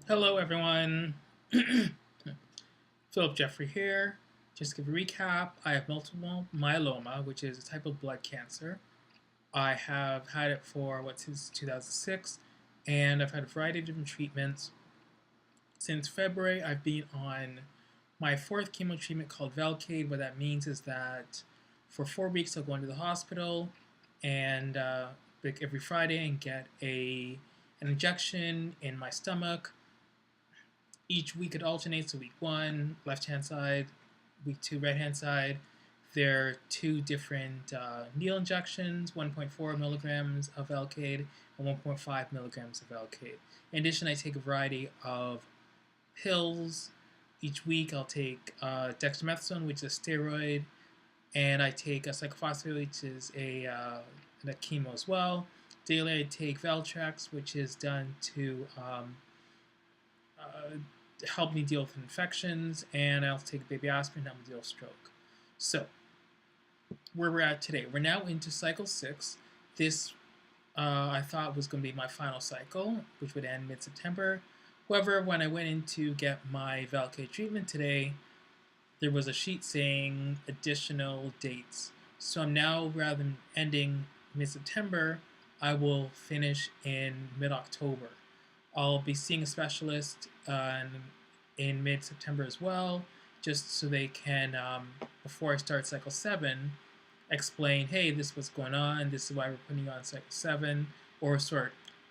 Hello, everyone. Philip Jeffrey here. Just to give a recap, I have multiple myeloma, which is a type of blood cancer. I have had it for since 2006, and I've had a variety of different treatments. Since February, I've been on my fourth chemo treatment called Velcade. What that means is that for 4 weeks, I'll go into the hospital and every Friday and get an injection in my stomach. Each week it alternates. So week one, left hand side, week two, right hand side. There are two different needle injections, 1.4 milligrams of Velcade and 1.5 milligrams of Velcade. In addition, I take a variety of pills. Each week I'll take dexamethasone, which is a steroid, and I take a cyclophosphamide, which is a chemo as well. Daily I take Valtrex, which is done to help me deal with infections, and I also take baby aspirin to help me deal with stroke. So, where we're at today, we're now into cycle 6. This I thought was going to be my final cycle, which would end mid-September. However, when I went in to get my Velcade treatment today, there was a sheet saying additional dates. So I'm now, rather than ending mid-September, I will finish in mid-October. I'll be seeing a specialist in mid-September as well, just so they can, before I start cycle 7, explain, hey, this is what's going on, this is why we're putting you on cycle 7, or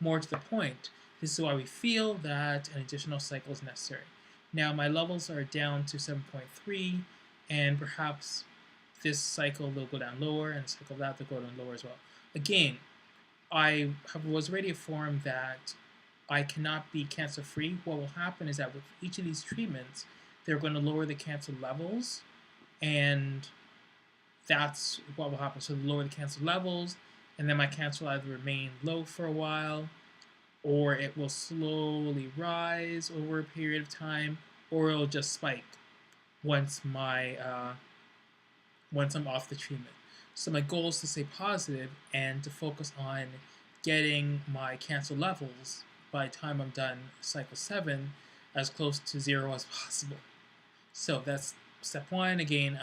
more to the point, this is why we feel that an additional cycle is necessary. Now my levels are down to 7.3, and perhaps this cycle they'll go down lower, and the cycle that they'll go down lower as well. Again, I was already informed that I cannot be cancer-free. What will happen is that with each of these treatments, they're going to lower the cancer levels, and that's what will happen. So they'll lower the cancer levels, and then my cancer will either remain low for a while, or it will slowly rise over a period of time, or it'll just spike once I'm off the treatment. So my goal is to stay positive and to focus on getting my cancer levels by the time I'm done cycle 7 as close to 0 as possible. So that's step 1. Again,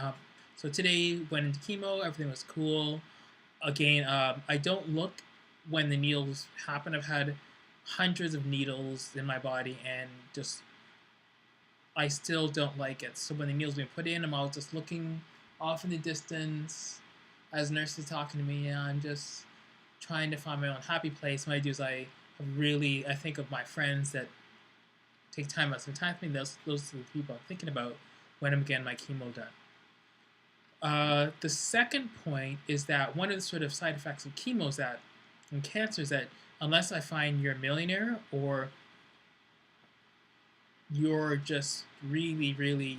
so today went into chemo, everything was cool. Again, I don't look when the needles happen. I've had hundreds of needles in my body, and I still don't like it. So when the needles being put in, I'm all just looking off in the distance as nurses talking to me, and I'm just trying to find my own happy place. What I do is I think of my friends that take time out. Sometimes I think those are the people I'm thinking about when I'm getting my chemo done. The second point is that one of the sort of side effects of chemo and cancer is that unless I find you're a millionaire or you're just really, really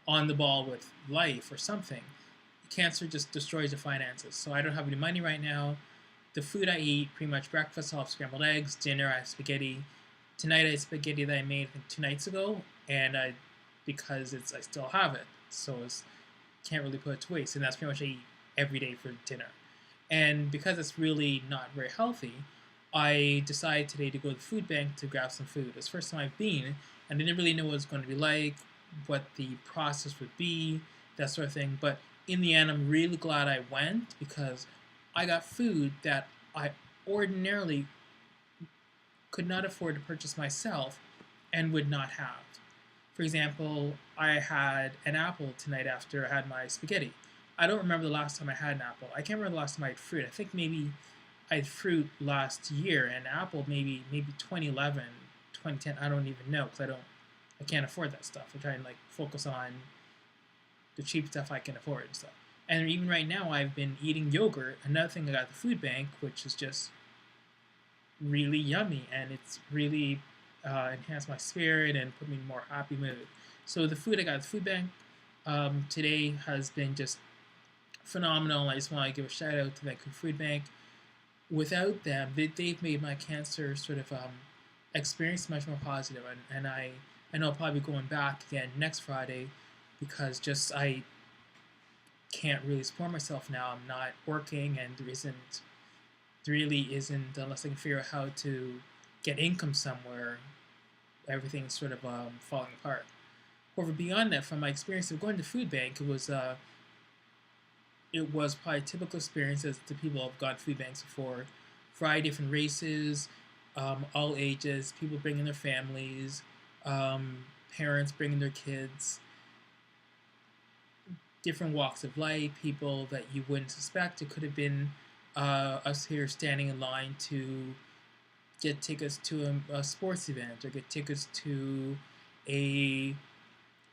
on the ball with life or something, cancer just destroys your finances. So I don't have any money right now. The food I eat, pretty much breakfast, I'll have scrambled eggs. Dinner, I have spaghetti. Tonight I had spaghetti that I made 2 nights ago, and because I still have it, so can't really put it to waste. And that's pretty much what I eat every day for dinner. And because it's really not very healthy, I decided today to go to the food bank to grab some food. It's the first time I've been, and I didn't really know what it was going to be like, what the process would be, that sort of thing. But in the end, I'm really glad I went, because I got food that I ordinarily could not afford to purchase myself and would not have. For example, I had an apple tonight after I had my spaghetti. I don't remember the last time I had an apple. I can't remember the last time I had fruit. I think maybe I had fruit last year, and apple maybe 2011, 2010. I don't even know, because I can't afford that stuff. I try and focus on the cheap stuff I can afford and stuff. And even right now, I've been eating yogurt, another thing I got at the food bank, which is just really yummy, and it's really enhanced my spirit and put me in a more happy mood. So the food I got at the food bank today has been just phenomenal. I just want to give a shout out to Vancouver Food Bank. Without them, they've made my cancer sort of experience much more positive, and I know I'll probably be going back again next Friday, because I can't really support myself now. I'm not working, and there really isn't, unless I can figure out how to get income somewhere, everything's sort of falling apart. However, beyond that, from my experience of going to food bank, it was probably a typical experience as the people have gone to food banks before. Variety of different races, all ages, people bringing their families, parents bringing their kids, different walks of life, people that you wouldn't suspect. It could have been us here standing in line to get tickets to a sports event or get tickets to a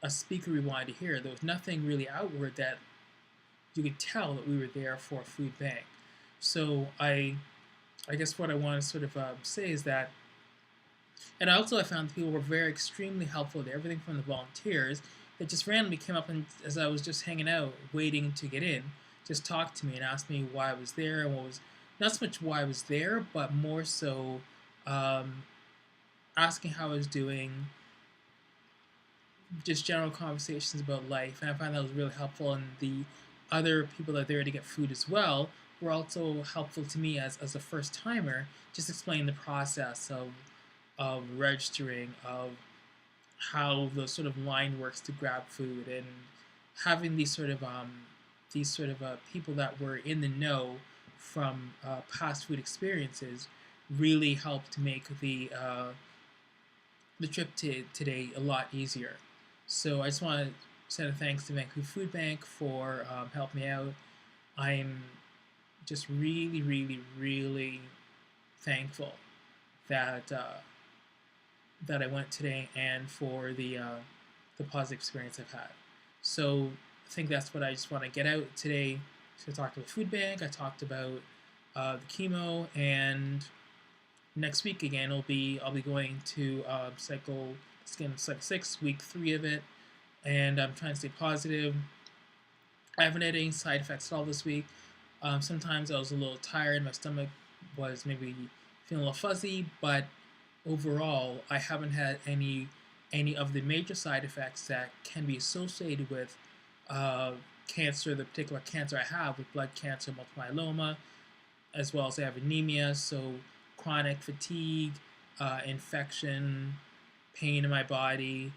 a speaker we wanted to hear. There was nothing really outward that you could tell that we were there for a food bank. So I guess what I want to sort of say is that, and also I found people were very extremely helpful there. Everything from the volunteers that just randomly came up and as I was just hanging out waiting to get in, just talked to me and asked me why I was there and what was not so much why I was there, but more so um, asking how I was doing, just general conversations about life, and I find that was really helpful. And the other people that are there to get food as well were also helpful to me as a first timer, just explaining the process of registering, of how the sort of line works to grab food, and having these sort of people that were in the know from past food experiences really helped to make the trip to today a lot easier. So I just want to send a thanks to Vancouver Food Bank for helping me out. I'm just really, really, really thankful that that I went today and for the positive experience I've had. So I think that's what I just want to get out today. So I talked about food bank. I talked about the chemo, and next week again I'll be going to cycle skin cycle 6 week 3 of it, and I'm trying to stay positive. I haven't had any side effects at all this week. Sometimes I was a little tired, my stomach was maybe feeling a little fuzzy, but overall I haven't had any of the major side effects that can be associated with uh, cancer, the particular cancer I have with blood cancer, multiple myeloma, as well as I have anemia, so chronic fatigue, infection, pain in my body,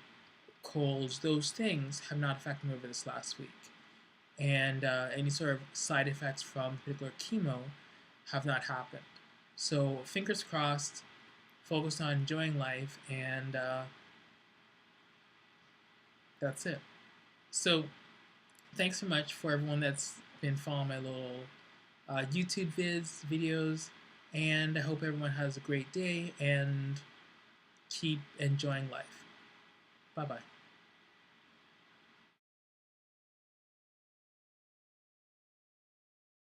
colds, those things have not affected me over this last week. And any sort of side effects from particular chemo have not happened. So fingers crossed, focused on enjoying life, and that's it. So thanks so much for everyone that's been following my little YouTube videos, and I hope everyone has a great day and keep enjoying life. Bye bye.